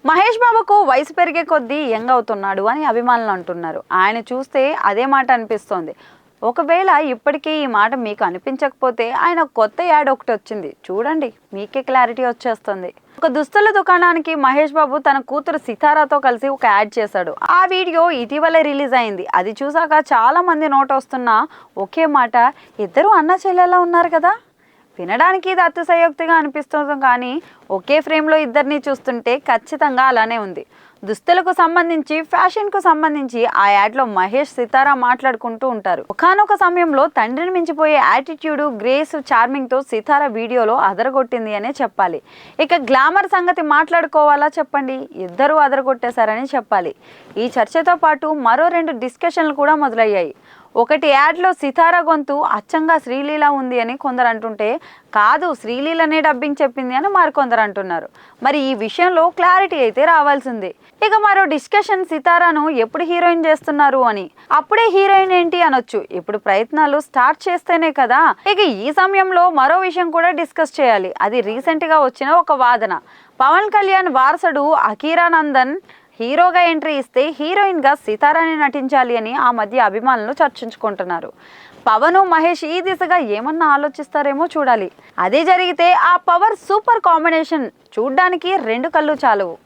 మహేష్ బాబుకు వయసు పెరిగే కొద్దీ యంగ్ అవుతున్నాడు అని అభిమానులు అంటున్నారు. ఆయన చూస్తే అదే మాట అనిపిస్తోంది. ఒకవేళ ఇప్పటికీ ఈ మాట మీకు అనిపించకపోతే ఆయన కొత్త యాడ్ ఒకటి వచ్చింది చూడండి, మీకే క్లారిటీ వచ్చేస్తుంది. ఒక దుస్తుల దుకాణానికి మహేష్ బాబు తన కూతురు సితారాతో కలిసి ఒక యాడ్ చేశాడు. ఆ వీడియో ఇటీవలే రిలీజ్ అయింది. అది చూసాక చాలా మంది నోట వస్తున్న ఒకే మాట, ఇద్దరు అన్న చెల్లెలా ఉన్నారు కదా. వినడానికి ఇది అతిశయోక్తిగా అనిపిస్తుంది, కానీ ఒకే ఫ్రేమ్లో ఇద్దరిని చూస్తుంటే ఖచ్చితంగా అలానే ఉంది. దుస్తులకు సంబంధించి, ఫ్యాషన్కు సంబంధించి ఆ యాడ్లో మహేష్ సితారా మాట్లాడుకుంటూ ఉంటారు. ఒకానొక సమయంలో తండ్రిని మించిపోయే యాటిట్యూడ్, గ్రేస్, చార్మింగ్తో సితారా వీడియోలో అదరగొట్టింది అనే చెప్పాలి. ఇక గ్లామర్ సంగతి మాట్లాడుకోవాలా చెప్పండి, ఇద్దరూ అదరగొట్టేశారని చెప్పాలి. ఈ చర్చతో పాటు మరో 2 డిస్కషన్లు కూడా మొదలయ్యాయి. ఒకటి, యాడ్లో సితారా గొంతు అచ్చంగా శ్రీలీల ఉంది అని కొందరు అంటుంటే, కాదు శ్రీలీలనే డబ్బింగ్ చెప్పింది అని మరికొందరు అంటున్నారు. మరి ఈ విషయంలో క్లారిటీ అయితే రావాల్సిందే. ఇక మరో డిస్కషన్, సితారాను ఎప్పుడు హీరోయిన్ చేస్తున్నారు అని. అప్పుడే హీరోయిన్ ఏంటి అనొచ్చు, ఇప్పుడు ప్రయత్నాలు స్టార్ట్ చేస్తేనే కదా. ఇక ఈ సమయంలో మరో విషయం కూడా డిస్కస్ చేయాలి. అది రీసెంట్గా వచ్చిన ఒక వాదన. పవన్ కళ్యాణ్ వారసుడు అఖీరానందన్ హీరోగా ఎంట్రీ ఇస్తే హీరోయిన్గా సితారాని నటించాలి అని ఆ మధ్య అభిమానులు చర్చించుకుంటున్నారు. పవన్, మహేష్ ఈ దిశగా ఏమన్నా ఆలోచిస్తారేమో చూడాలి. అదే జరిగితే ఆ పవర్ సూపర్ కాంబినేషన్ చూడ్డానికి 2 కళ్ళు చాలవు.